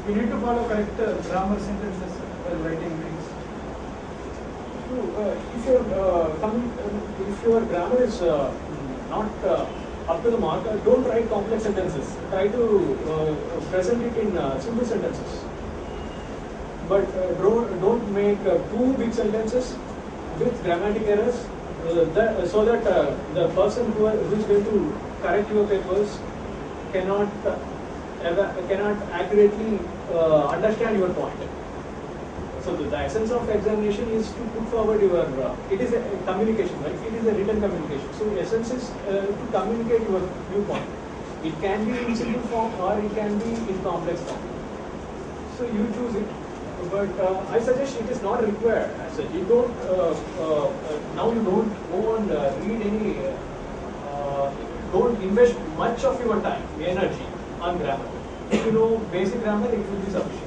You need to follow correct grammar sentences while writing things. If your grammar is not up to the mark, don't write complex sentences. Try to present it in simple sentences. But don't make too big sentences with grammatic errors, so that the person who is going to correct your papers cannot accurately understand your point. So the essence of examination is to put forward your, it is a communication, right? It is a written communication. So the essence is to communicate your viewpoint. It can be in simple form or it can be in complex form. So you choose it. But I suggest it is not required as such. You don't, now you don't go and read any, don't invest much of your time, energy on grammar. If you know basic grammar, it will be sufficient.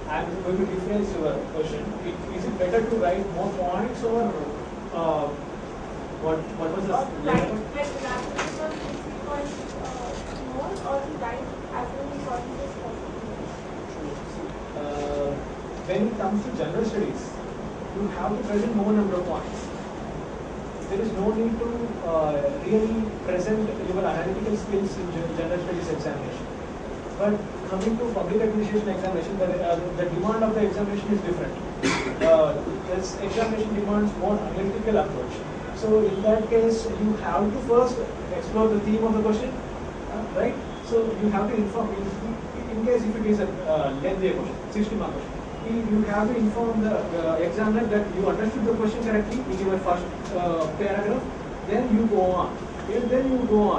I'm going to rephrase your question. Is it better to write more points or what was the write points more, or to write as many points as possible? When it comes to general studies, you have to present more number of points. There is no need to really present your analytical skills in general studies examination. But coming to public administration examination, the demand of the examination is different. This examination demands more analytical approach. So in that case, you have to first explore the theme of the question, right? So you have to inform, in case if it is a lengthy question, 60-mark question, you have to inform the examiner that you understood the question correctly in your first paragraph. Then you go on.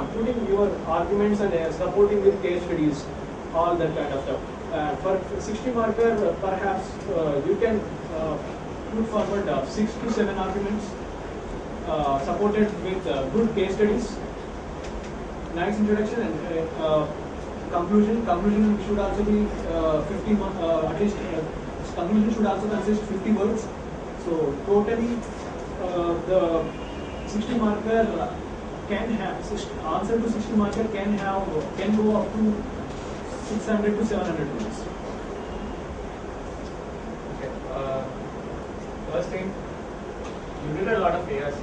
Putting your arguments and supporting with case studies, all that kind of stuff. For 60 marker, perhaps you can put forward 6 to 7 arguments supported with good case studies, nice introduction, and conclusion. Conclusion should also be 50 at least. Conclusion should also consist 50 words. So totally, the 60 marker can have answer to 60 marker can go up to 600 to 700 words. Okay. First thing, you did a lot of ARCs.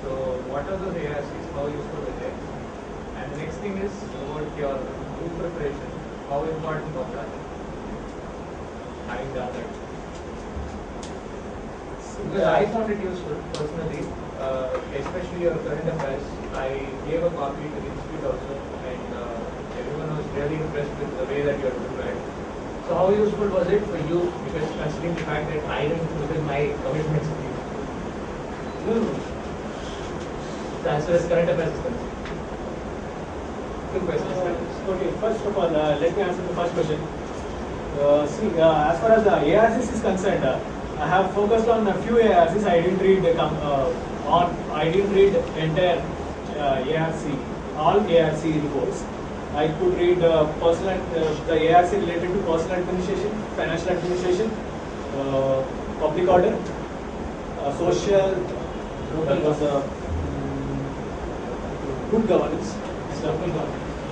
So what are those ARCs? How useful were they? And the next thing is about your group preparation. How important was that? Having done that. Because I found it useful personally, especially your current affairs. I gave a copy to the institute also, and everyone was really impressed with the way that you are prepared. So how useful was it for you? Because considering the fact that I didn't fulfill my commitments to you. As far as current affairs is concerned. Two questions. Okay, first of all, let me answer the first question. As far as the ARCs is concerned, I have focused on a few ARCs. I didn't read entire ARC, all ARC reports. I could read the ARC related to personal administration, financial administration, public order, social, good governance,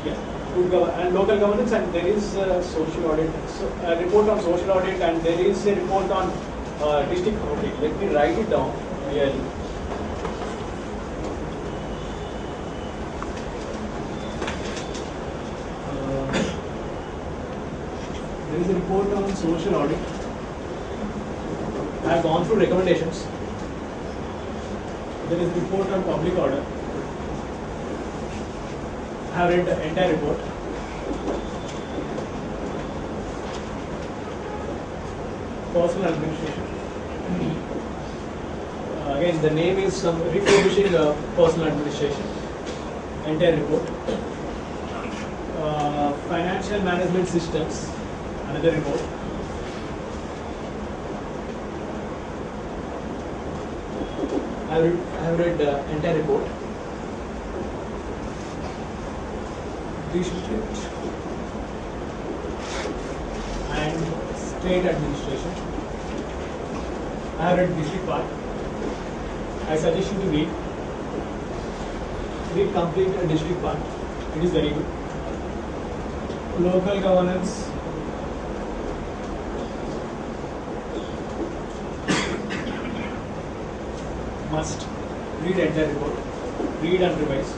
yeah, good governance and local governance, and there is social audit, a report on social audit, and there is a report on district audit. Let me write it down really. There is a report on social audit. I have gone through recommendations. There is a report on public order. I have read the entire report. Personal administration. Again, the name is refurbishing personal administration. Entire report. Financial management systems. Another report. I have read the entire report. District and state administration. I have read district part. I suggest you to read complete district part. It is very good. Local governance. Must read entire report. Read and revise.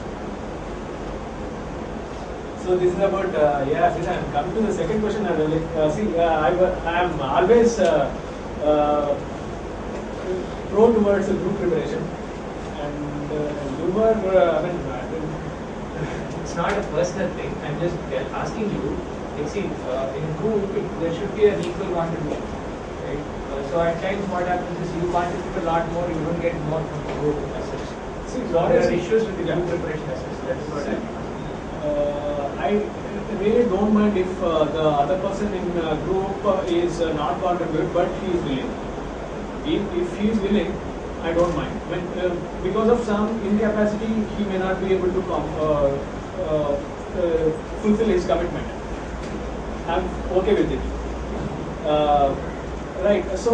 So this is about since I am coming to the second question, I am always pro towards group preparation, and you were It's not a personal thing. I'm just asking you. See, in a group, there should be an equal contribution, right? So at times, what happens is you contribute a lot more, you don't get more from the group as such. see There lot are of issues with the group preparation as such. That is what I mean. I really don't mind if the other person in group is not contribute, but he is willing. If he is willing, I don't mind. Because of some incapacity, he may not be able to fulfill his commitment. I'm okay with it. Right. So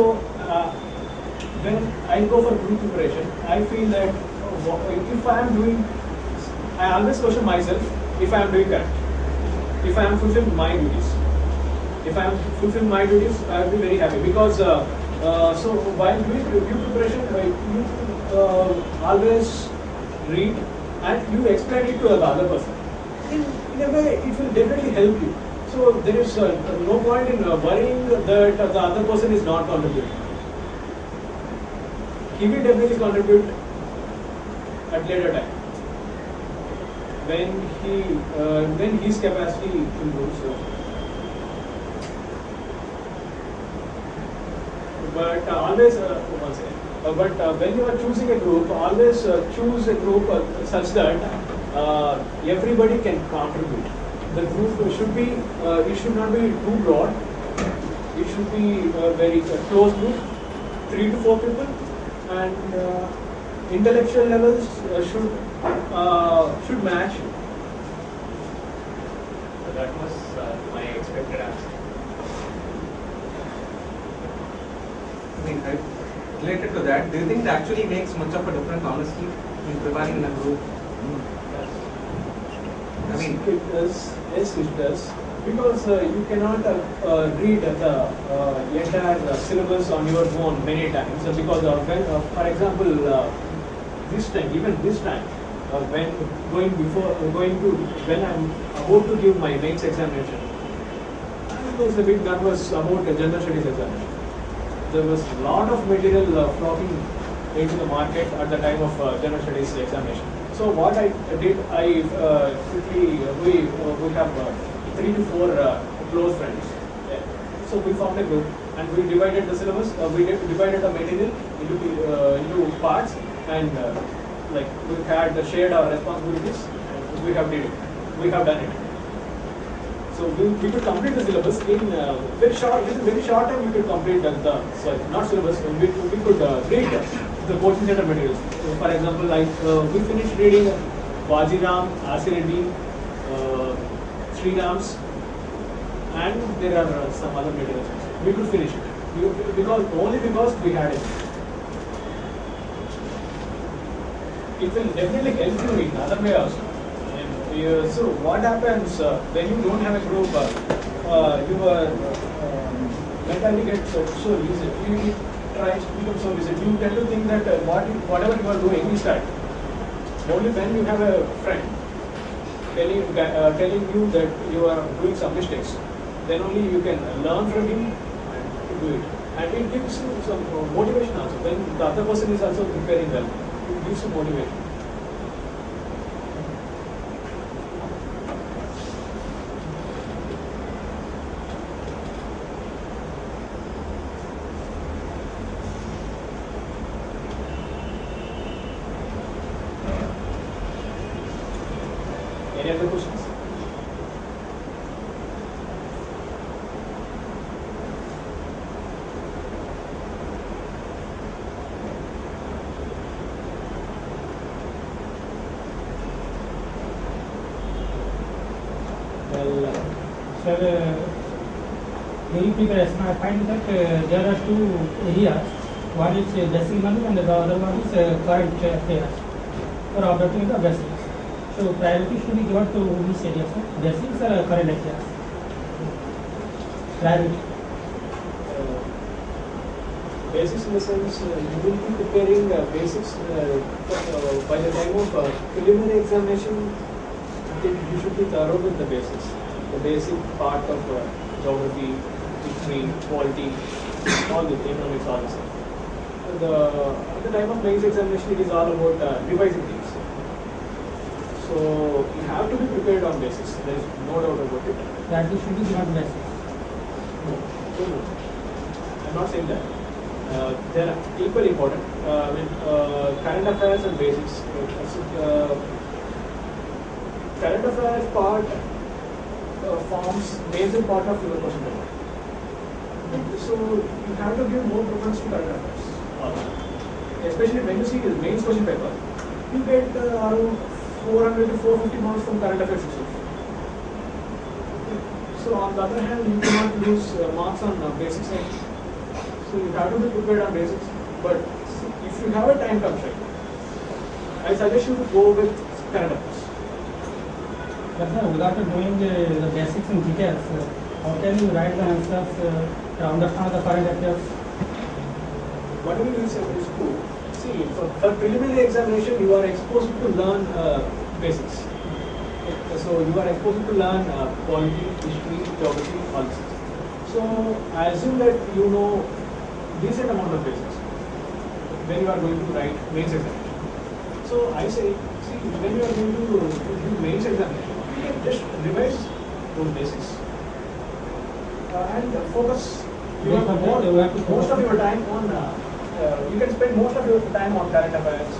when I go for group preparation, I feel that if I am doing, I always question myself if I am doing that. If I am fulfilling my duties. If I am fulfilling my duties, I will be very happy because so while doing review preparation, you always read and you explain it to the other person. In a way, it will definitely help you. So there is no point in worrying that the other person is not contributing. He will definitely contribute at later time when his capacity improves. But always one second. But when you are choosing a group, always choose a group such that everybody can contribute. The group should be, it should not be too broad. It should be a very close group, 3 to 4 people, and intellectual levels should match. So that was my expected answer. Related to that, do you think it actually makes much of a difference, honestly, in preparing in a group? I mean, it does. Yes, it does. Because you cannot read the entire syllabus on your own many times. Because when, for example, even this time, when when I'm about to give my mains examination, I was a bit nervous about the general studies examination. There was a lot of material flocking into the market at the time of general studies examination. So what I did, I quickly, we have 3 to 4 close friends. Yeah. So we formed a group and we divided the syllabus, we divided the material into parts, and like we had shared our responsibilities and we have done it. So we could complete the syllabus in very short time. We could complete not syllabus. We could read the coaching center materials. For example, like we finished reading Bajiram, Asireddy, Sri Rams, and there are some other materials. We could finish it because we had it. It will definitely help you in other way also. So what happens when you don't have a group? Your mentality gets so rigid. You try to become so rigid. You tend to think that whatever you are doing is right. Only when you have a friend telling you that you are doing some mistakes, then only you can learn from him and do it. And it gives you some motivation also. When the other person is also preparing well, it gives you motivation. Any other questions? Well, sir, during preparation, I find that there are 2 areas One is basic learning and the other one is current affairs for updating the basics. So priority should be given to which areas? Basics or current affairs? Priority. Basics in the sense you will be preparing basics by the time of preliminary examination. You should be thorough with the basics, the basic part of geography, history, polity, all the economics, all this stuff. At the time of mains examination, it is all about revising things. So you have to be prepared on basics. There is no doubt about it. Priority should be given to basics. No. I'm not saying that. They are equally important. Current affairs and basics. Current affairs part forms major part of your question paper. So you have to give more preference to current affairs. Especially when you see the mains question paper, you get around 400 to 450 marks from current affairs itself. So on the other hand, you cannot lose marks on basic science. So you have to be prepared on basics. But if you have a time constraint, I suggest you to go with current affairs. But sir, without doing the basics in details, how can you write the answers to understand the current affairs? Whatever you say is true. See, for preliminary examination, you are exposed to learn basics. So you are exposed to learn polity, history, geography, all this. So I assume that you know decent amount of basics when you are going to write mains examination. So I say, see, when you are going to do mains examination, you can just revise those basics and focus. Most of your time on. You can spend most of your time on current affairs,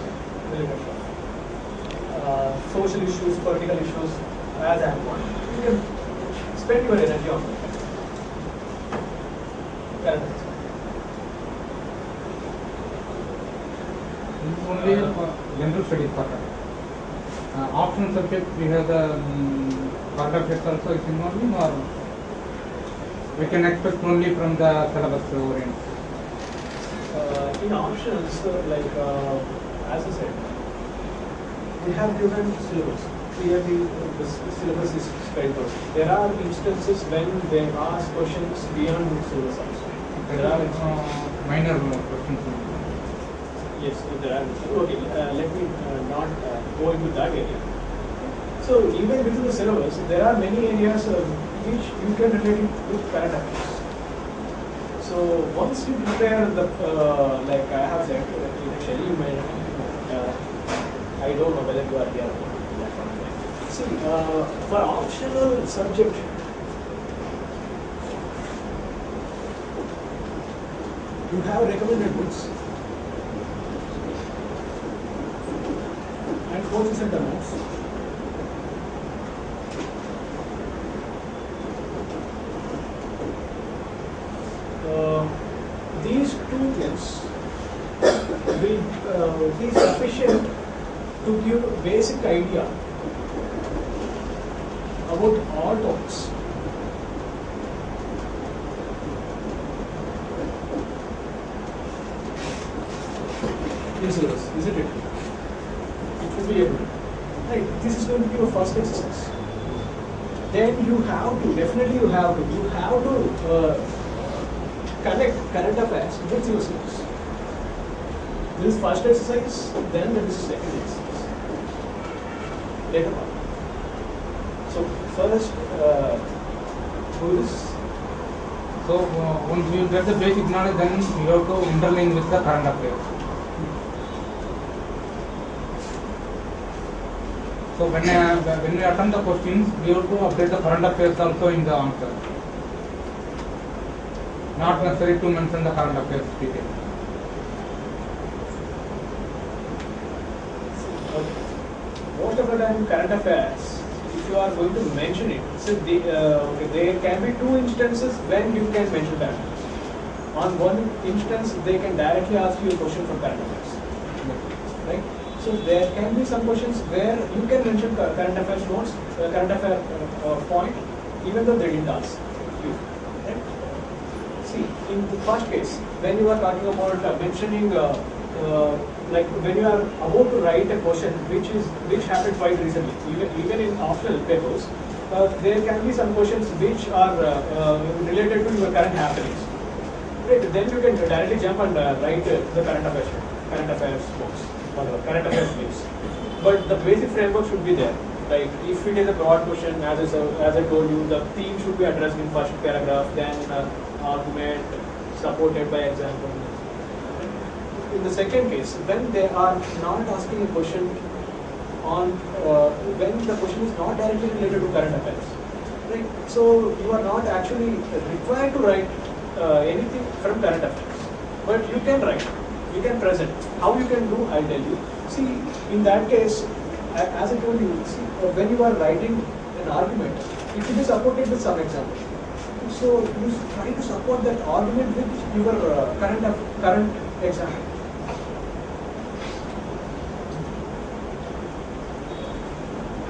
social issues, political issues, as I have one. You can spend your energy on current affairs. Only general studies part. Optional subject we have the current affairs also is involving, or we can expect only from the syllabus orient. In optionals, as I said, we have given syllabus. Clearly, the syllabus is straightforward. There are instances when they ask questions beyond the syllabus also. There are minor questions. Yes, there are. Okay, let me not go into that area. So, even within the syllabus, there are many areas which you can relate it with current affairs. So once you prepare the, like I have said, initially you may, I don't know whether you are here. See, for optional subject, you have recommended books and coaching center notes. These two things will be sufficient to give a basic idea about all topics. In syllabus, isn't it? It will be able to. Right, this is going to be your first exercise. Then you have to, definitely you have to connect current affairs with your syllabus. This is first exercise, then this is second exercise. Later on. So first, do this. So once you get the basic knowledge, then you have to interlink with the current affairs. So when we attempt the questions, we have to update the current affairs also in the answer. Not necessary to mention the current affairs detail. Most of the time, current affairs, if you are going to mention it, so there can be two instances when you can mention that. On one instance, they can directly ask you a question from current affairs. Right? So there can be some questions where you can mention current affairs notes, current affair point, even though they didn't ask you. Right? See, in the first case, when you are talking about mentioning, like when you are about to write a question which happened quite recently, even in optional papers, there can be some questions which are related to your current happenings. Right, then you can directly jump and write the current affairs books, whatever, current affairs news. But the basic framework should be there. Like if it is a broad question, as I told you, the theme should be addressed in first paragraph, then argument supported by example. In the second case, when they are not asking a question on, when the question is not directly related to current affairs, right? So you are not actually required to write anything from current affairs, but you can write, you can present. How you can do, I'll tell you. See, in that case, as I told you, see, when you are writing an argument, it should be supported with some example. So you try to support that argument with your current example.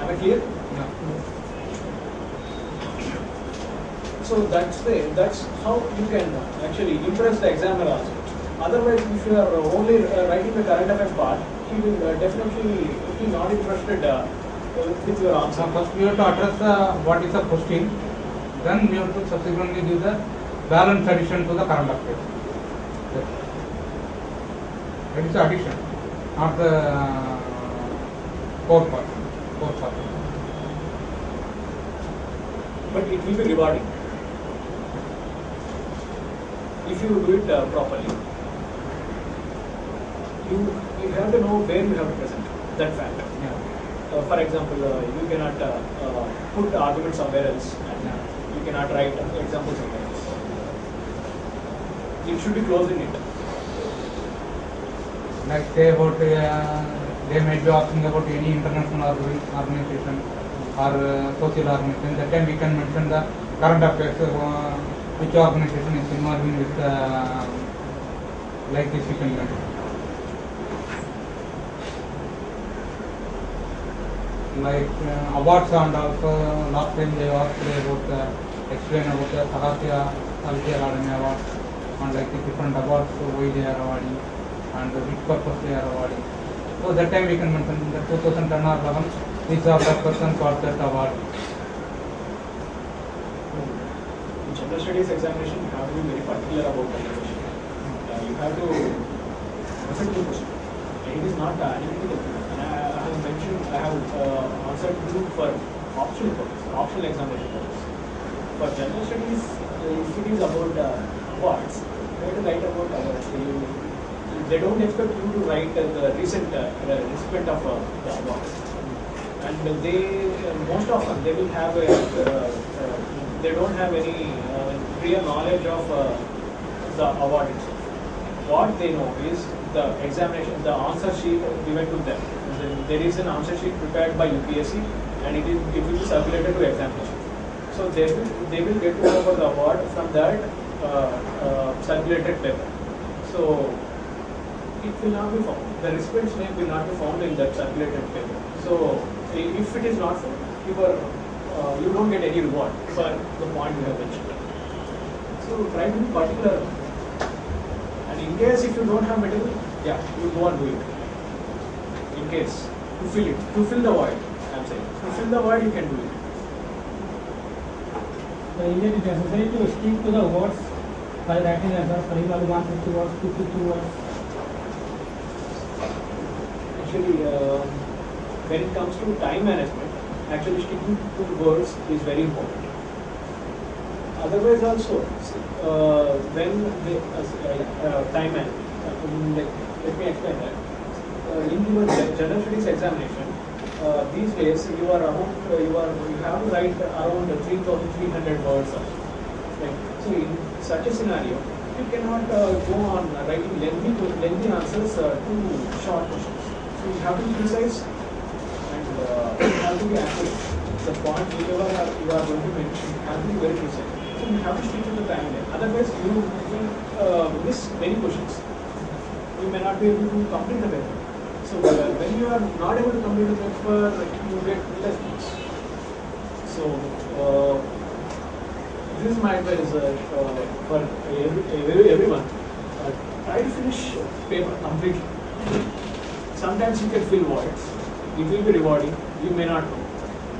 Am I clear? Yeah. So that's how you can actually impress the examiner also. Otherwise, if you are only writing the current affairs part, he will definitely be not interested with your answer. So first we have to address what is the question, then we have to subsequently give the balance addition to the current affairs. Yes. That is the addition, not the core part. But it will be rewarding if you do it properly. You have to know where you have to present that fact. Yeah. For example, you cannot put the argument somewhere else, and you cannot write examples somewhere else. It should be close in it. Like say about they might be asking about any international organization or social organization. That time we can mention the current affairs, which organization is involving with like this we can mention. Like awards, and also last time they asked about explain about the Sahasya Healthcare Academy Award and like the different awards, why they are awarding and which purpose they are awarding. So that time we can mention in the 2010 or 11, these are the persons got that award. In general studies examination, you have to be very particular about the question. You have to present the question. It is not analytical. I have mentioned, I have answered you for optional purpose, optional examination purpose. For general studies, if it is about awards, you have to write about awards. They don't expect you to write the recent recipient of the awards. And they, most often, they will have they don't have any real knowledge of the award itself. What they know is the examination, the answer sheet given to them. There is an answer sheet prepared by UPSC, and it will be circulated to examination. So they will get to know about the award from that circulated paper. So it will not be found. The recipient's name will not be found in that circulated paper. So if it is not found, you don't get any reward for the point you have mentioned. So try to be particular. And in case if you don't have material, yeah, you go and do it. In case, to fill the void, I am saying. To fill the void, you can do it. So is it necessary to stick to the words while writing answer? For example, 150 words, 250 words. Actually, when it comes to time management, actually sticking to words is very important. Otherwise also, when the time management, let me explain that. In your general studies examination, these days you have to write around 3,300 words. Right? So in such a scenario, you cannot go on writing lengthy answers to short questions. So you have to be precise and you have to be accurate. The point whatever you are going to mention have to be very precise. So you have to stick to the timeline. Otherwise, you will miss many questions. You may not be able to complete the paper. So when you are not able to complete the paper, you get less marks. So this is my advice for everyone. Try to finish paper completely. Sometimes you can fill voids. It will be rewarding. You may not know,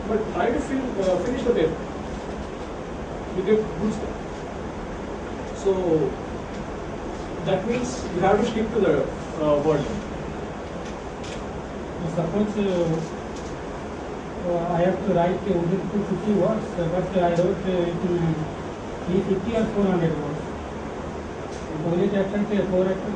but try to finish the paper. You get good stuff. So that means you have to stick to the word limit. Suppose I have to write within 250 words, but I wrote it in 350 or 400 words. Will it affect a 4 actor?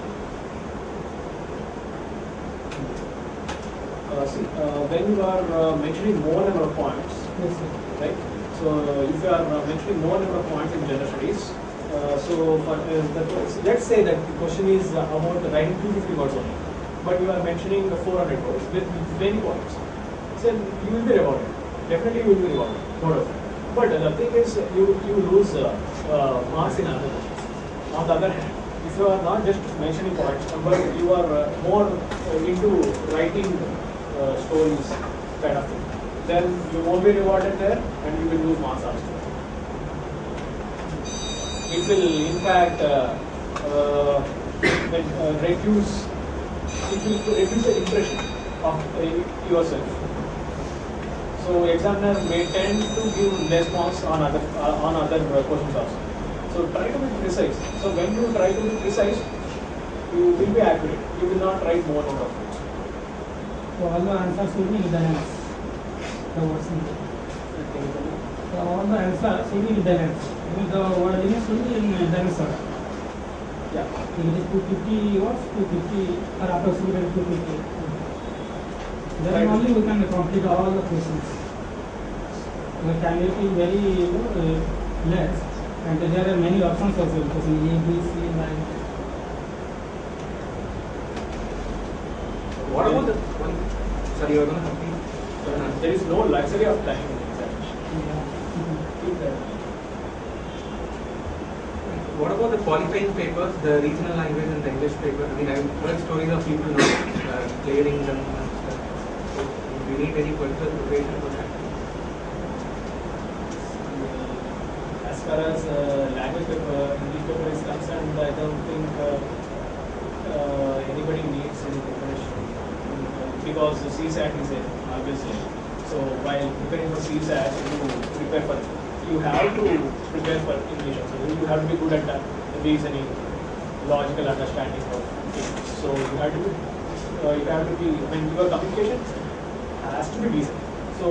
When you are mentioning more number of points, Yes, sir. right? So if you are mentioning more number of points in general studies, let's say that the question is about writing 250 words only, but you are mentioning 400 words with many points. So you will be rewarded. Definitely you will be rewarded. But the thing is, you lose marks in other questions. On the other hand, if you are not just mentioning points, but you are more into writing stories kind of thing, then you won't be rewarded there and you will lose marks also. It will in fact reduce the impression of yourself. So examiner may tend to give less marks on other questions also. So try to be precise. So when you try to be precise, you will be accurate. You will not write more number of words. So all the answers will be in the lens. The words in the So all the answers will be in the lens. The word limits will be in the lens order. Yeah. If it is 250 words, 250 or approximately 250. Then Right. only we can complete all the questions. The candidate is very less, and there are many options also. Question A, B, C, and What about the one? Sorry, you are going to complete. There is no luxury of time in examination. Keep that. What about the qualifying papers, the regional language and the English paper? I mean, I've heard stories of people not clearing them and stuff. So, do you need any particular preparation for that? As far as language paper, English paper is concerned, I don't think anybody needs any preparation because the CSAT is it, obviously. So while preparing for CSAT, you have to prepare for English also. You have to be good at that, reasoning, logical understanding of things. So you have to be, I mean, your communication has to be decent. So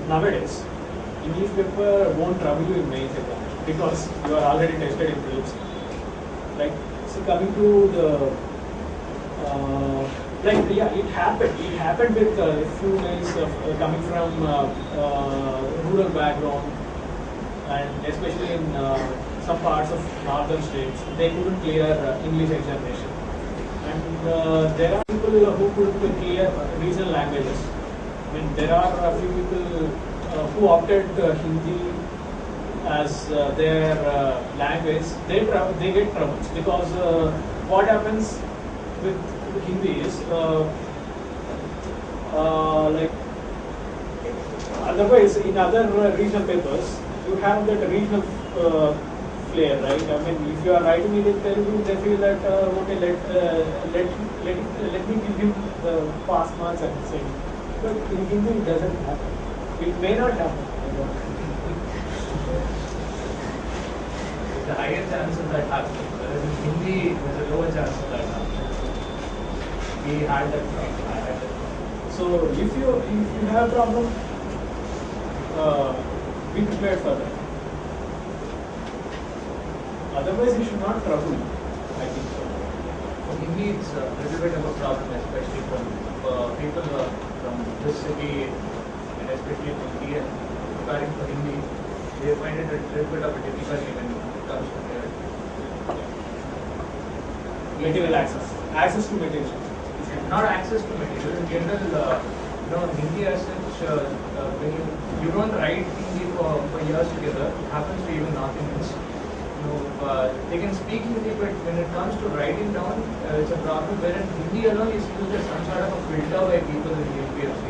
nowadays, English paper won't trouble you in mains examination because you are already tested in prelims. Right? So coming to the it happened. It happened with a few guys coming from rural background, and especially in some parts of northern states, they couldn't clear English examination. And there are people who could clear regional languages. I mean, there are a few people who opted Hindi as their language. They get troubles because what happens with Hindi is like otherwise in other regional papers you have that regional flair, right? I mean, if you are writing it in Telugu, they feel that okay, let me give him the pass marks and say. But in Hindi it doesn't happen. It may not happen. The higher chances that happen. Whereas in Hindi, there's a lower chance of that happening. We had that problem. I had that problem. So if you have a problem, be prepared for that. Otherwise, you should not trouble. I think so. For Hindi, it's a little bit of a problem, especially from people from this city and especially from here, preparing for Hindi. They find it a little bit of a difficulty when it comes to their Material access to material. not access to material. In general, Hindi as such, when you don't write Hindi for years together, it happens to even North Indians. They can speak Hindi, but when it comes to writing down, it's a problem wherein Hindi alone is used as some sort of a filter by people in the UPSC.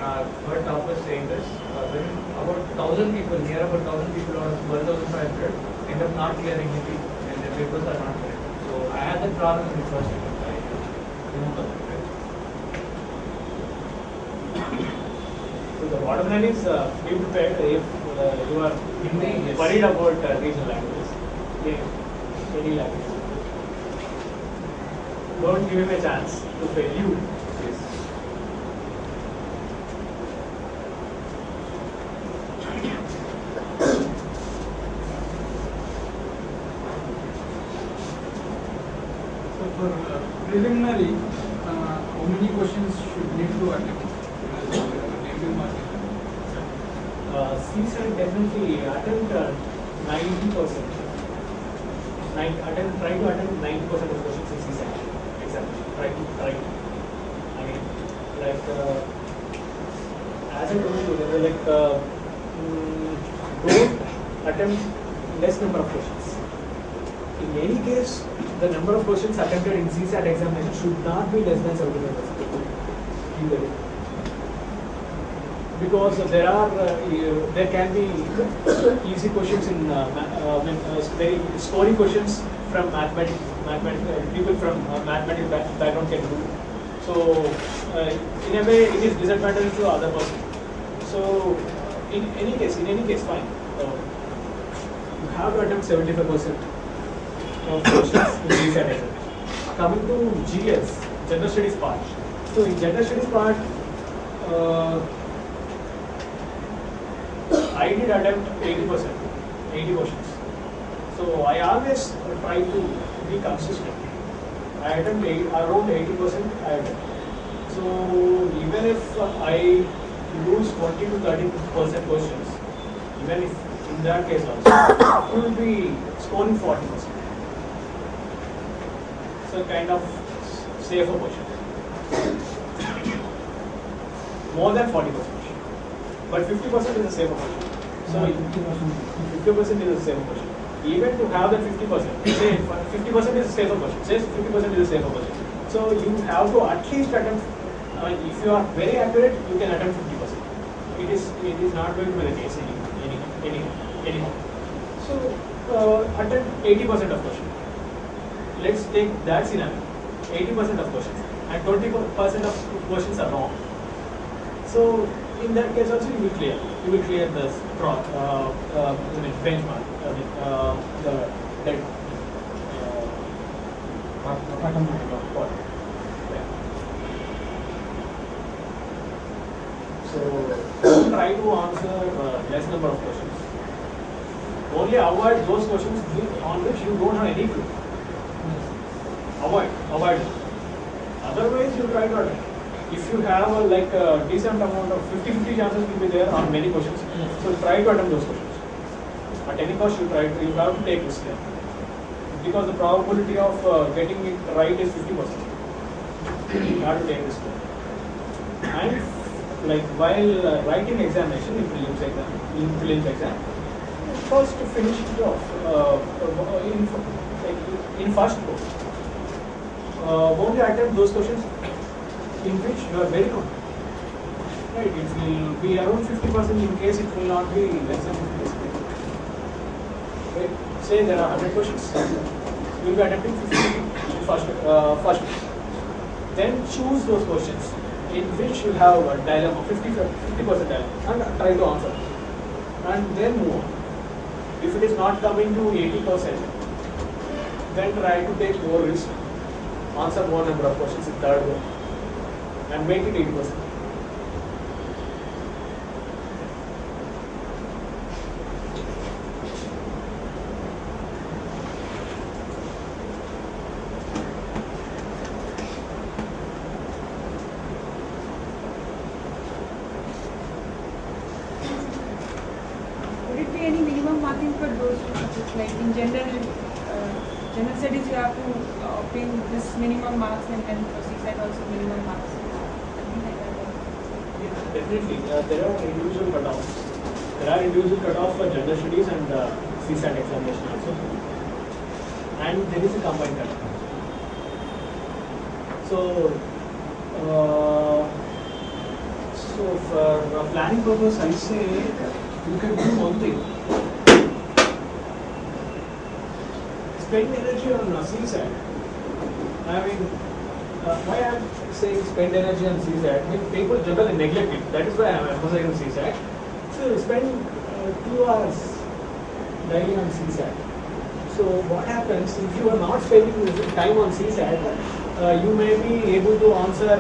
I've heard toppers saying this. When about 1,000 people, near about 1,000 people out of 1,500 end up not clearing Hindi and their papers are not cleared. So I had that problem in the first attempt. I removed that. So the bottom line is be prepared if you are Hindi, yes. worried about regional languages, any language. Don't give him a chance to fail you. Yes. So for preliminary, how many questions should need to attempt? Negative marking. CSAT definitely attempt 90%. Try to attempt 90% of questions in CSAT examination. Try to. I mean, like as I told you, there were like don't attempt less number of questions. In any case, the number of questions attempted in CSAT examination should not be less than 75%. Because there can be easy questions in very scoring questions from mathematics people from mathematics background can do. So in a way it is disadvantage to other person. So in any case fine. You have to attempt 75% of questions in CSAT examination. Coming to GS, General Studies part. So in General Studies part, I did attempt 80 questions. So I always try to be consistent. I attempt around 80%. I attempt. So even if I lose 20 to 30% questions, even if in that case also, you will be scoring 40%. So kind of safer question. More than 40%. But 50% is a safer question. So 50% is a safer question. Even to have that 50%, say 50% is a safer question. Say 50% is a safer question. So you have to at least attempt. If you are very accurate, you can attempt 50%. It is not going to be the case anyhow. So attempt 80% of questions. Let's take that scenario. 80% of questions and 20% of questions are wrong. So in that case also you will clear. You will clear the benchmark. The dead. What? Yeah. So try to answer less number of questions. Only avoid those questions on which you don't have any clue. Avoid it. Otherwise you try to attempt. If you have a decent amount of 50-50 chances will be there on many questions, so try to attempt those questions. At any cost, you have to take risk there, because the probability of getting it right is 50%. You have to take risk there. And while writing examination in prelims exam, first finish it off in first go. Only attempt those questions in which you are very confident. Right, it will be around 50% in case it will not be less than 50%. Right? Say there are 100 questions, you will be attempting 50 in first. Then choose those questions in which you have a dilemma, 50% dilemma, and try to answer. And then move on. If it is not coming to 80%, then try to take more risk, answer more number of questions in third go, and make it 80%. Would it be any minimum marking for those two subjects? Like in general studies, you have to obtain this minimum marks, and then for CSAT also minimum marks. Something like that. Definitely, there are individual cutoffs. There are individual cutoffs for general studies and CSAT examination also. And there is a combined cutoff. So So for planning purpose, I say you can do one thing. Spend energy on CSAT. I mean, why I am saying spend energy on CSAT? I mean, people generally neglect it. That is why I am emphasizing on CSAT. So spend 2 hours daily on CSAT. So what happens if you are not spending time on CSAT? You may be able to answer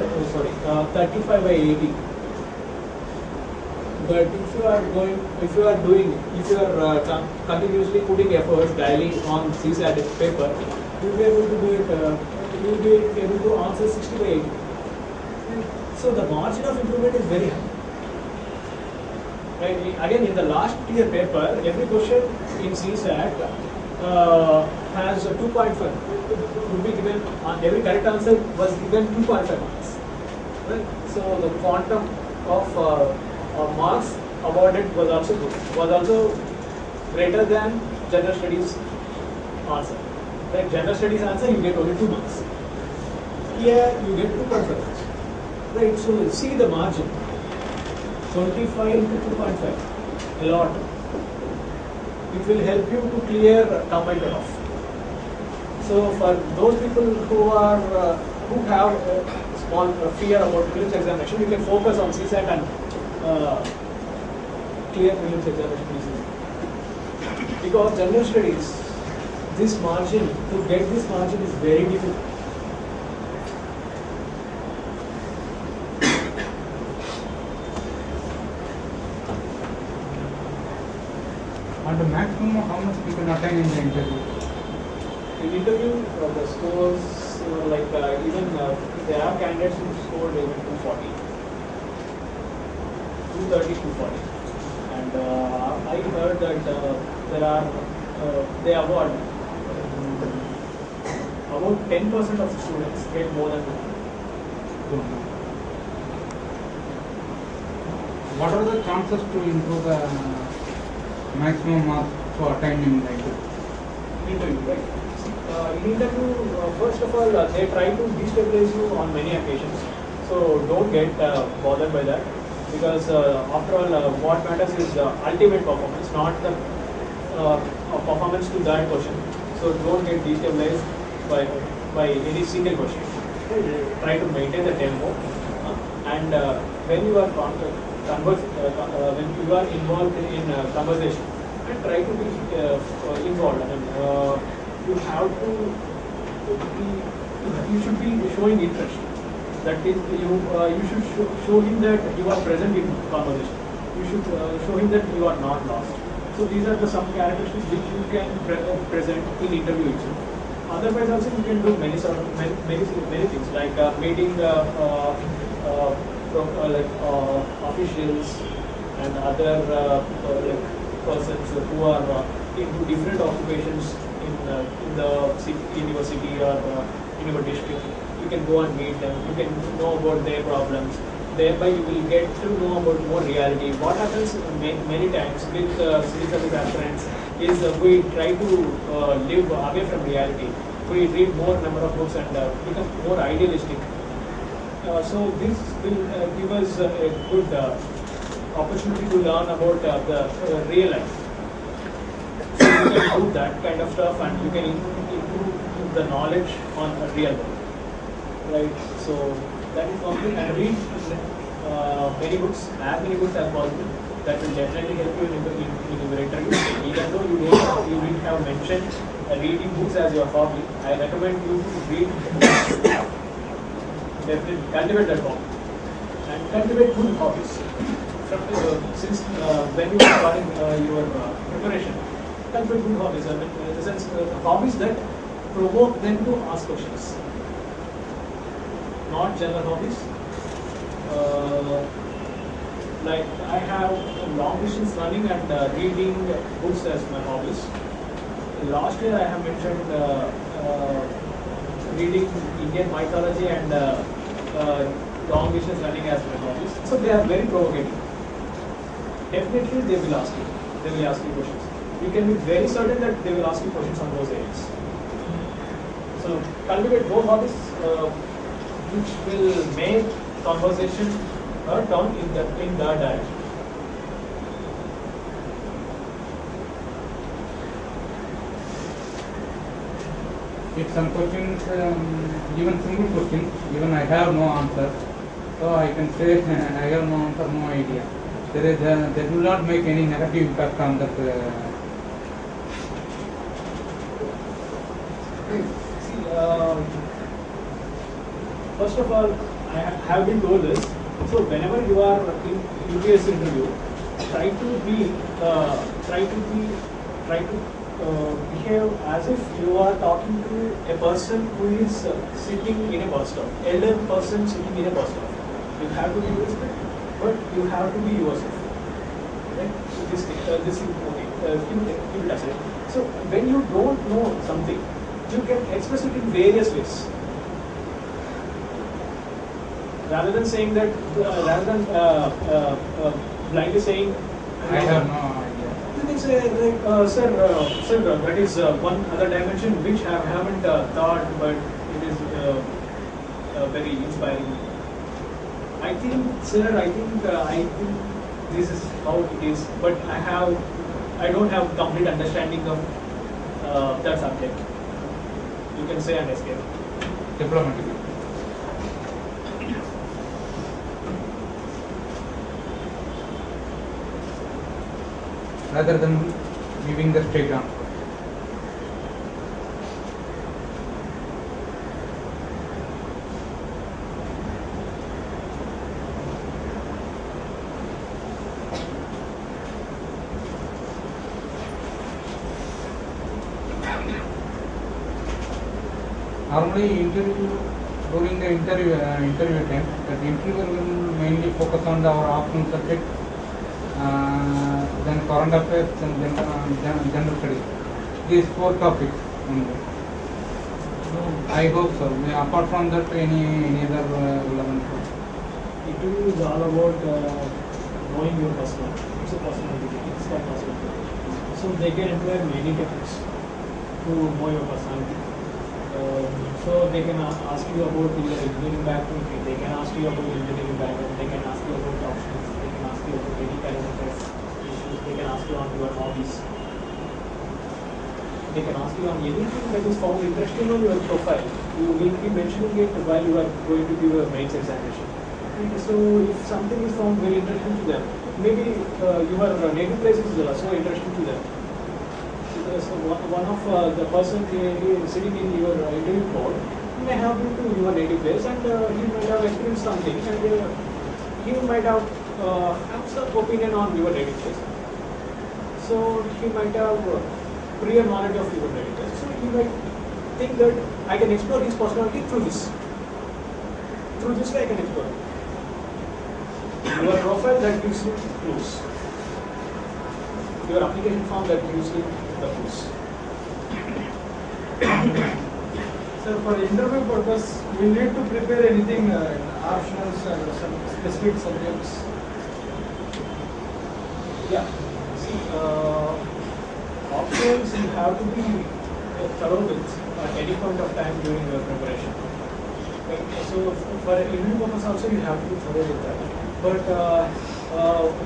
35 by 80. But if you are continuously putting efforts daily on CSAT paper, you will be able to do it. You will be able to answer 60 by 80. So the margin of improvement is very high. Right? Again, in the last year paper, every question in CSAT has 2.5. Would be given on every correct answer was given 2.5 marks. Right? So the quantum of marks awarded was also greater than general studies answer. Like general studies answer, you get only 2 marks. Here you get 2.5 marks. Right? So see the margin. 25 into 2.5, a lot. It will help you to clear combined cutoff. So for those people who have a small fear about prelims examination, you can focus on CSAT and clear prelims examination easily. Because general studies, this margin, to get this margin is very difficult. And the maximum how much we can attain in the interview? In interview, the scores even there are candidates who scored even 240, 230, 240, and I heard that they award about 10% of the students get more than that. What are the chances to improve the maximum marks to attain in the Interview, right? In interview, first of all, they try to destabilize you on many occasions. So don't get bothered by that, because after all, what matters is ultimate performance, not the performance to that question. So don't get destabilized by any single question. Try to maintain the tempo, and when you are when you are involved in conversation, and try to be involved. I mean, you have to you should be showing interest. That is, you should show him that you are present in conversation. You should show him that you are not lost. So these are the some characteristics which you can present in interview itself. Otherwise, also you can do many things like meeting officials and other persons who are into different occupations in the university or in your district. You can go and meet them. You can know about their problems. Thereby, you will get to know about more reality. What happens many times with civil service aspirants is we try to live away from reality. We read more number of books and become more idealistic. So this will give us a good opportunity to learn about the real life. So you can do that kind of stuff, and you can improve the knowledge on a real world. Right? So that is one thing. And read many books, as many books as possible. That will definitely help you in your interview. Even though you didn't have mentioned reading books as your hobby, I recommend you to read books. Definitely cultivate that hobby and cultivate good hobbies. Since when you are starting your preparation, cultivate good hobbies. I mean, in the sense, hobbies that provoke them to ask questions, not general hobbies. Like I have long distance running and reading books as my hobbies. Last year I have mentioned reading Indian mythology and long distance running as my hobbies. So they are very provocative. Definitely they will ask you. They will ask you questions. You can be very certain that they will ask you questions on those areas. So cultivate those hobbies which will make conversation or down in the direction. If some questions, even simple questions, even I have no answer, so I can say I have no answer, no idea. That will not make any negative impact on that. See, first of all, I have been told this. So whenever you are in UPS interview, try to behave as if you are talking to a person who is sitting in a bus stop, elder person sitting in a bus stop. You have to be respect, but you have to be yourself. Right? So this is okay. Keep it aside. So when you don't know something, you can express it in various ways. Rather than saying that, blindly saying, I have no idea. you can say, like, sir, that is one other dimension which I haven't thought, but it is very inspiring. I think, sir, I think this is how it is, but I don't have complete understanding of that subject. You can say and escape. Diplomatically. Rather than giving the straight answer. Normally, during the interview time, the interviewer will mainly focus on our optional subject, then current affairs, and general studies. These 4 topics only. I hope so. Apart from that, any other relevant topic? It is all about knowing your personality. It's a personality. It's called personality. So they can employ many techniques to know your personality. So they can ask you about your engineering background. They can ask you about engineering background. They can ask you about the options. They can ask you about any kind of issues. They can ask you on your hobbies. They can ask you on anything that is found interesting on your profile. You will be mentioning it while you are going to give a mains examination. And so if something is found very interesting to them, maybe your native place is so interesting to them. So one of the person sitting in your interview board may have been to your native place, and he might have experienced something, and he might have some opinion on your native place. So he might have prior knowledge of your native place. So he might think that I can explore his personality through this. Through this way I can explore it. Your profile that gives you clues. Your application form that gives you the clues. Sir, for interview purpose, we need to prepare anything, optionals or some specific subjects. Yeah. See, options you have to be thorough with at any point of time during your preparation. Okay. So for interview purpose also you have to be thorough with that. But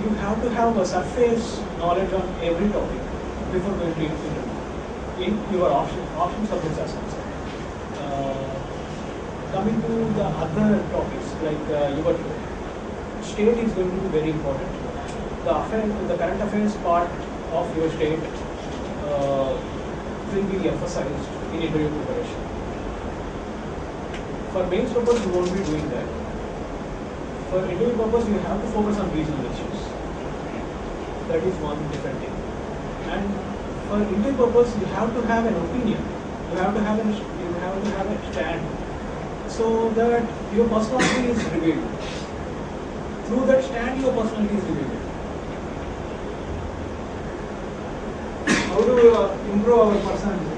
you have to have a surface knowledge on every topic before going to interview. In your option subjects as concerned. Coming to the other topics like your state is going to be very important. The current affairs part of your state will be emphasized in interview preparation. For mains purpose, you won't be doing that. For interview purpose, you have to focus on regional issues. That is one different thing. And for interview purpose, you have to have an opinion. You have to have a stand, so that your personality is revealed. Through that stand, your personality is revealed. How do we improve our personality?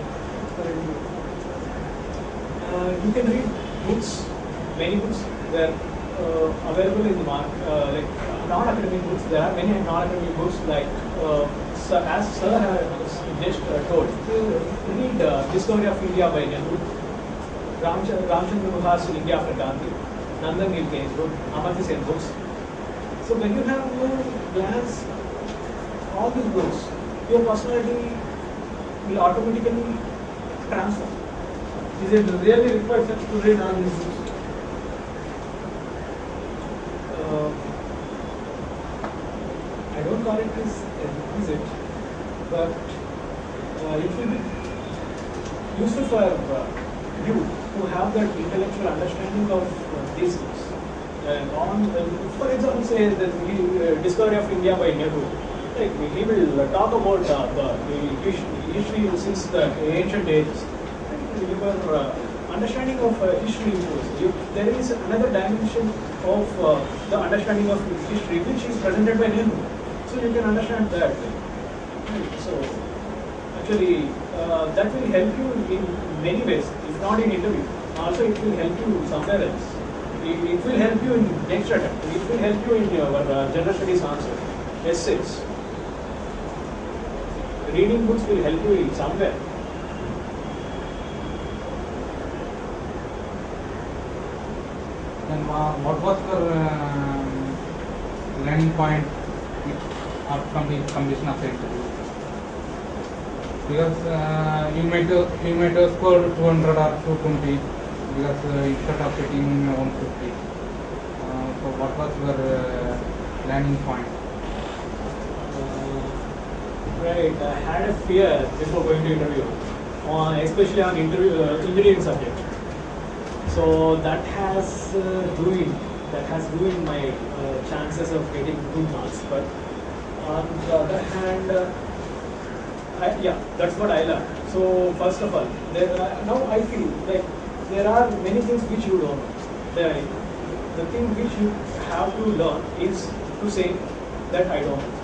You can read books, many books. They are available in the market, like non-academic books. There are many non-academic books like, as Sir has just told, read Discovery of India by Nehru, Ramchandra Guha's India after Gandhi, Nandan Nilekani's book, Amartya Sen books, So when you have no glance all these books, your personality will automatically transform. Is it really required such to read all these books? I don't call it as a requisite, but it will be useful for you to have that intellectual understanding of these books. For example, say the Discovery of India by Nehru. Like he will talk about the history since the ancient ages. Your understanding of history improves. There is another dimension of the understanding of history which is presented by Nehru. So you can understand that. So actually that will help you in many ways, if not in interview. Also it will help you somewhere else. It will help you in next attempt. It will help you in your general studies answer, essays. Reading books will help you in somewhere. Then what was your learning point from the completion of the interview? Because you might have scored 200 or 220 because instead of getting 150. So what was your learning point? Right, I had a fear before going to interview, especially on engineering subject. So that has ruined my chances of getting good marks. But on the other hand, that's what I learned. So first of all, now I feel like there are many things which you don't know. The thing which you have to learn is to say that I don't know.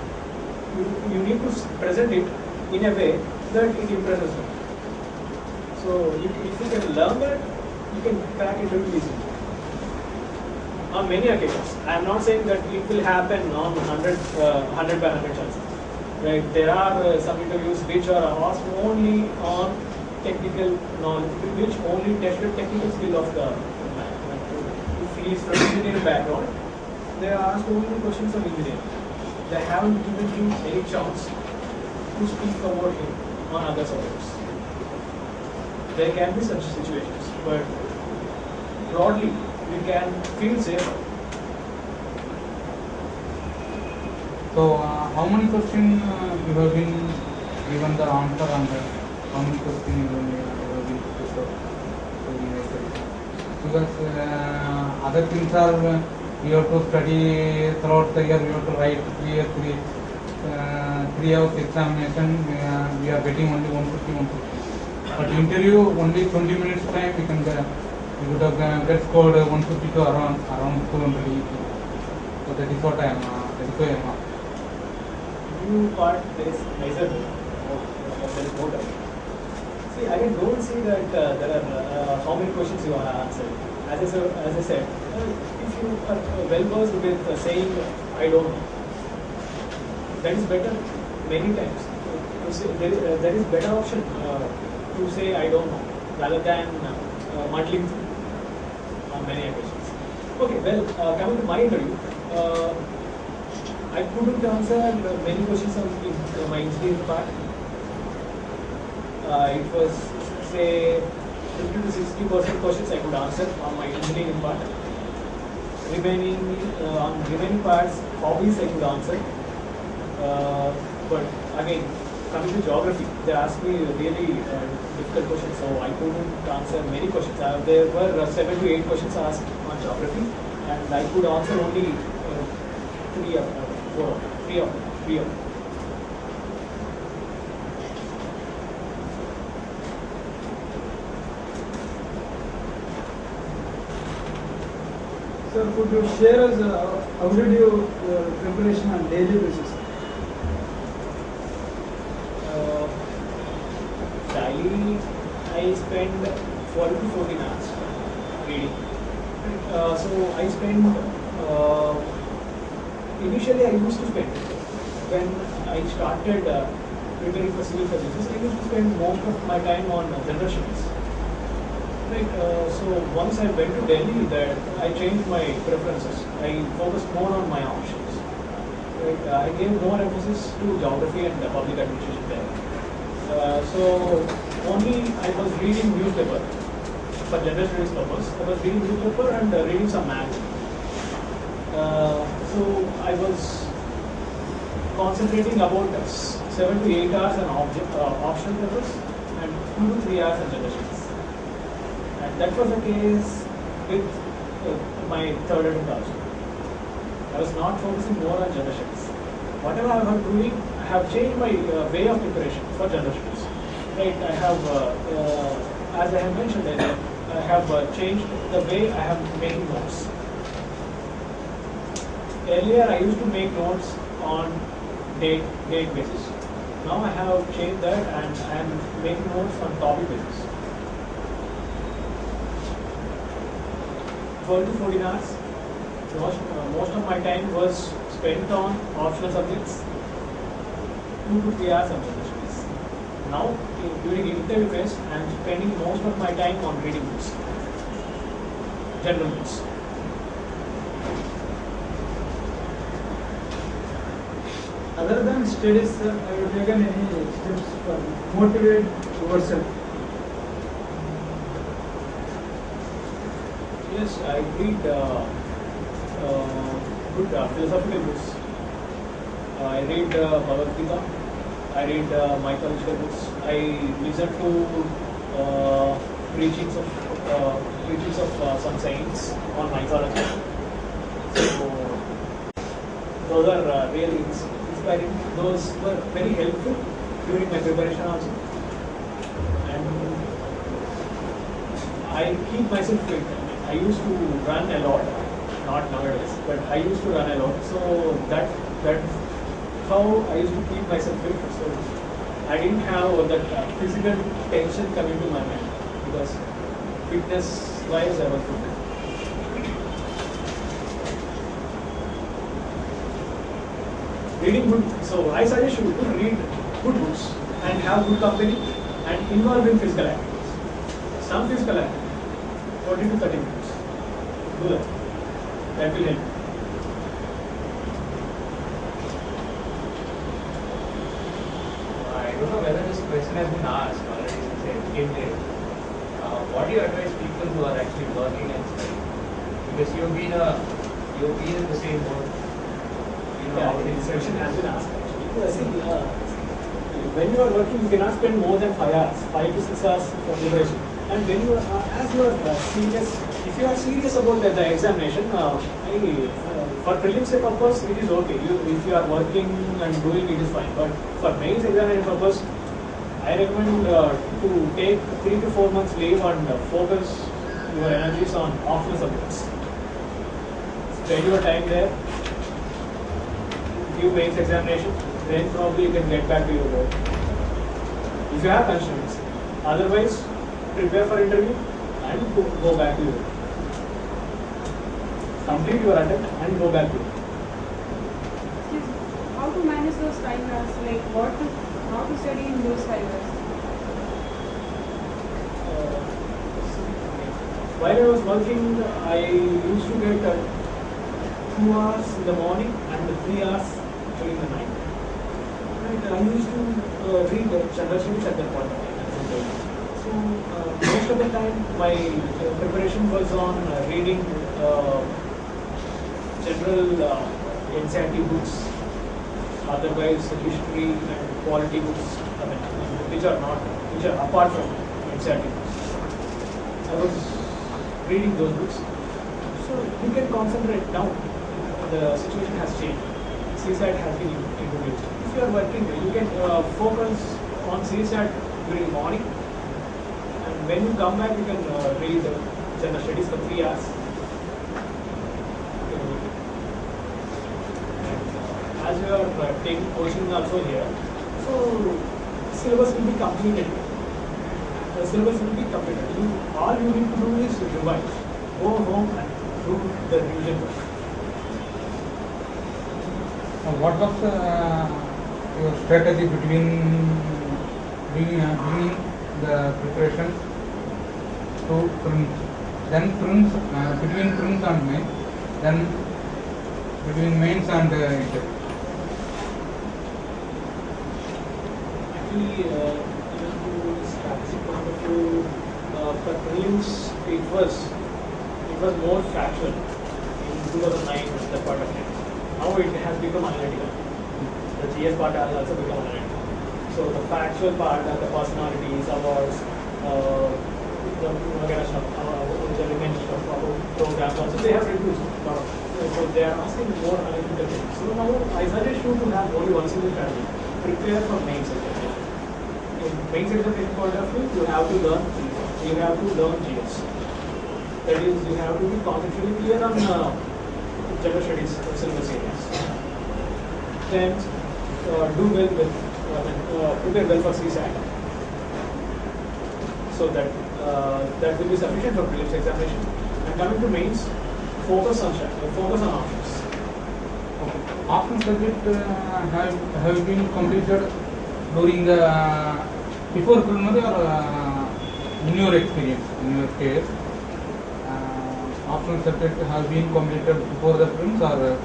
You need to present it in a way that it impresses them. So if you can learn that, you can crack it very easily. On many occasions, I am not saying that it will happen on 100 by 100 chances. Right? There are some interviews which are asked only on technical knowledge, which only test the technical skill of the man. If he is from engineering background, they are asked only questions of engineering. They haven't given him any chance to speak about him on other subjects. There can be such situations, but broadly, we can feel safer. So how many questions you have been given the answer and how many questions you have been put because other things are you have to study throughout the year, you have to write 3 hours examination, we are getting only 150. But interview only 20 minutes time, we could have get scored 150 to around 200 each. So that is what I am, that is why I am. You part there is measure there is no doubt. See, I don't see that there are how many questions you want to answer. As I said, if you are well versed with saying I don't know, that is better many times. To say, there is better option to say I don't know rather than muddling through on many occasions. Okay, well, coming to my interview, I couldn't answer many questions on my engineering part. It was, say, 50 to 60% questions I could answer on my engineering part. On remaining parts, hobbies I could answer. But again, coming to geography, they asked me really difficult questions, so I couldn't answer many questions. There were 7 to 8 questions asked on geography, and I could answer only 3 of them. 3 of them. Sir, could you share us how did you preparation on daily basis? Daily, I spend 12 to 14 hours reading. So I spend, initially I used to spend, when I started preparing for civil services, I used to spend most of my time on general studies. Right, so once I went to Delhi, that I changed my preferences. I focused more on my options. Right? I gave more emphasis to geography and public administration there. So only I was reading newspaper for general studies purpose. I was reading newspaper and reading some math. So I was concentrating about 7 to 8 hours on optional papers and 2 to 3 hours on general studies. And that was the case with my third attempt also. I was not focusing more on general studies. Whatever I was doing, I have changed my way of preparation for general studies. Right? I have, as I have mentioned earlier, I have changed the way I have making notes. Earlier, I used to make notes on date basis. Now I have changed that and I am making notes on topic basis. 12 to 14 hours. Most of my time was spent on optional subjects. 2 to 3 hours on general studies. Now, during interview phase, I am spending most of my time on reading books, general books. Other than studies, have you taken any steps to motivate yourself? Yes, I read good philosophical books. I read Bhagavad Gita. I read mythological books. I listen to preachings of some saints on mythology. So those are really inspiring. Those were very helpful during my preparation also. And I keep myself fit. I used to run a lot, not nowadays, but I used to run a lot. So that's how I used to keep myself fit. So I didn't have that physical tension coming to my mind because fitness-wise I was good. Reading good. So I suggest you to read good books and have good company and involve in physical activities. Some physical activities. 40 to 30 minutes. Do that. That will help. I don't know whether this question has been asked already since I came there. What do you advise people who are actually working and studying? Because you've been in the same boat. You know how This it question is. has been asked actually. See, when you are working, you cannot spend more than 5 hours, 5 to 6 hours for preparation. And when you are, as you are serious, if you are serious about the examination, for prelims purpose, it is okay. If you are working and doing, it is fine. But for mains examination purpose, I recommend to take 3 to 4 months leave and focus your energies on optional subjects. Spend your time there, give mains examination, then probably you can get back to your work. If you have constraints. Otherwise, prepare for interview and go back to your work. Complete your attempt and go back to it. How to manage those 5 hours? Like how to study in those 5 hours? While I was working, I used to get 2 hours in the morning and 3 hours during the night. Right, I used to read general studies at that point of time. So most of the time, my preparation was on reading general NCERT books, otherwise history and quality books, which are apart from NCERT books. I was reading those books. So you can concentrate now. The situation has changed. CSAT has been introduced. If you are working, you can focus on CSAT during morning, and when you come back, you can read general studies for 3 hours. As you are taking coaching also here, so syllabus will be completed. The syllabus will be completed. All you need to do is revise. Go home and do the revision work. What was your strategy between bringing the preparation to prints, then prints, between prints and mains, then between mains and interview? honestly, even to strategic point of view, for prelims, it was more factual in 2009 at that point of time. Now it has become analytical. The GS part has also become analytical. So the factual part, the personalities, awards, the kind of stuff, the revenge stuff, programs also, they have reduced a lot of. So they are asking more analytical things. So now I suggest you to have only one single strategy. Prepare for mains examination. In mains examination point of view, you have to learn GS. That is, you have to be conceptually clear on general studies syllabus areas. Then do well with, prepare well for CSAT. So that that will be sufficient for prelims examination. And coming to mains, focus on options. Okay. Option subject have been completed during the before preliminary or in your experience, in your case, optional subject have been completed before the prelims or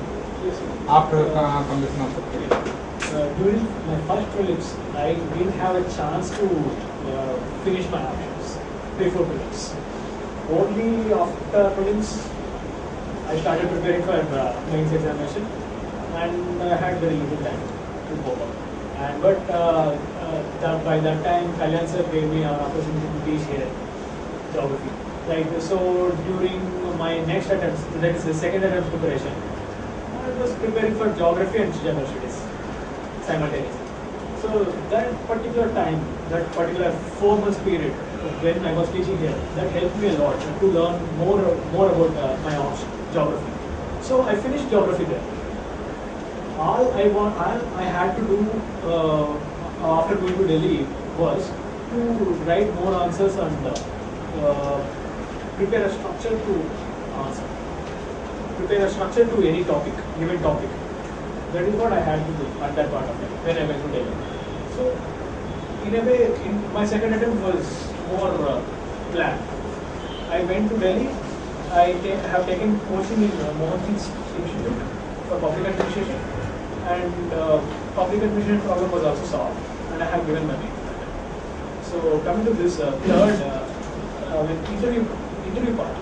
Yes, after completion of the prelims? During my first prelims, I didn't have a chance to finish my options before prelims. Only after prelims, I started preparing for mains examination, and I had very little time to go on. And by that time, Kalyan sir gave me an opportunity to teach here geography. Right. So during my next attempts, that is the second attempt preparation, I was preparing for geography and general studies simultaneously. So that particular time, that particular 4 months period when I was teaching here, that helped me a lot to learn more about my own geography. So I finished geography there. All I had to do after going to Delhi was to write more answers and prepare a structure to answer. Prepare a structure to any topic, given topic. That is what I had to do at that part of time when I went to Delhi. So, in a way, my second attempt was more planned. I went to Delhi. I have taken coaching in Mohanty's Institute for Public Administration, and public administration problem was also solved, and I have given my name. So, coming to this third interview part,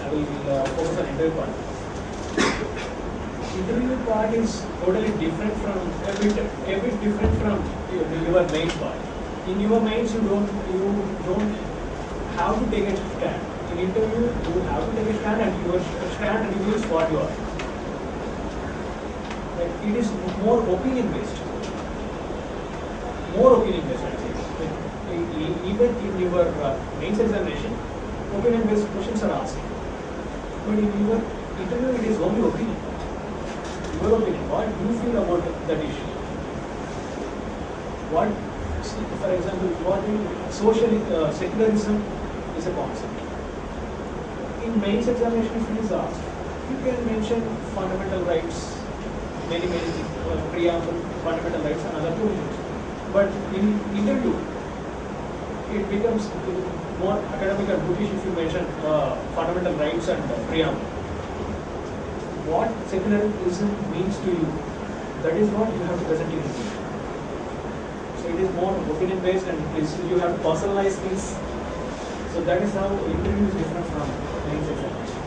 I will focus on interview part. Interview part is totally different from a bit different from your main part. In your mains, you don't have to take a stand. In interview, you have to take a stand, and your stand reveals what you are. Like, it is more opinion based. More opinion based, I say. Even in your mains examination, opinion based questions are asked. But in your interview, it is only opinion. Your opinion, what you feel about that issue. What, for example, secularism is a concept. In mains examination, if it is asked, you can mention fundamental rights, many preamble, fundamental rights and other provisions. But in interview, it becomes more academic and bookish if you mention fundamental rights and preamble. What secularism means to you, that is what you have to present in interview. So it is more opinion based, and you have to personalize things. So that is how interview is different from mains examination.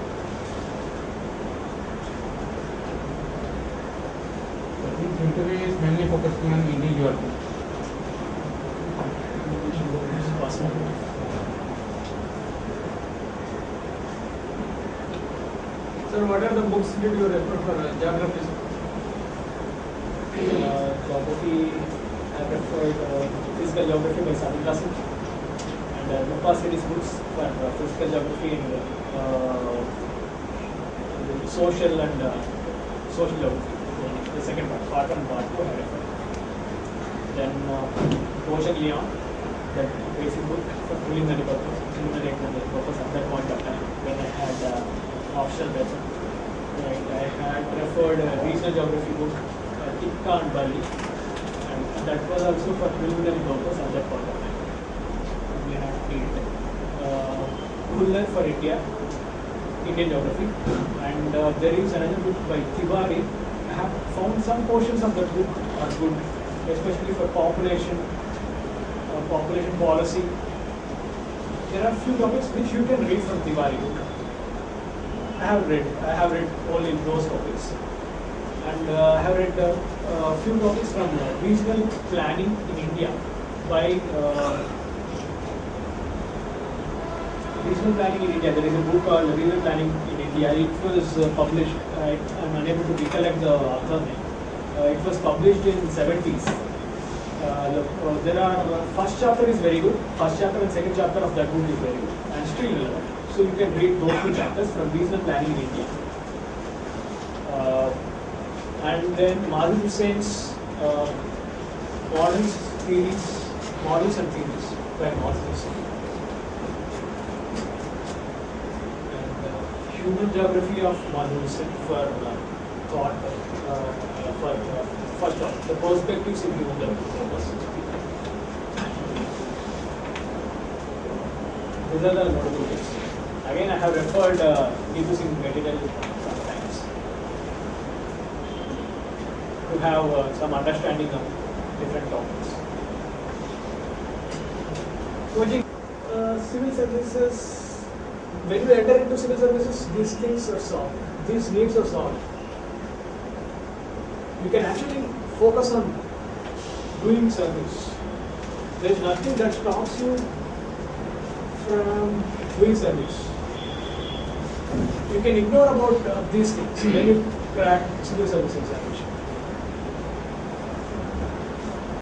This interview is mainly focusing on individuality. Sir, what are the books did you refer for geography? Geography, I preferred physical geography by Sami Klassen, and Lupa series books for physical geography and social geography. The second part 1 and part 2 I referred. Then Roche and Leon, that basic book for preliminary purpose at that point of time when I had optional paper. Right, I had referred a regional geography book, Tikka and Bali, and that was also for preliminary purpose at that point of time. We had Huller for India, Indian geography, and there is another book by Tiwari. I have found some portions of that book are good, especially for population policy. There are few topics which you can read from Tiwari book. I have read only those topics, and I have read a few topics from regional planning in India by regional planning in India. There is a book called Regional Planning in India. It was published. I am unable to recollect the author name. It was published in 70s. There are first chapter is very good. First chapter and second chapter of that book is very good and still relevant. So you can read those two chapters from regional planning in India. And then Mazhar Hussein's Models and Theories by Mazhar Hussain. And Human Geography of Mazhar Hussain for thought, for first one, the perspectives in human geography. These are the notable things. Again, I have referred Neetu Singh material sometimes to have some understanding of different topics. Coaching civil services, when you enter into civil services, these things are solved, these needs are solved. You can actually focus on doing service. There is nothing that stops you from doing service. You can ignore about these things when you crack civil service examination.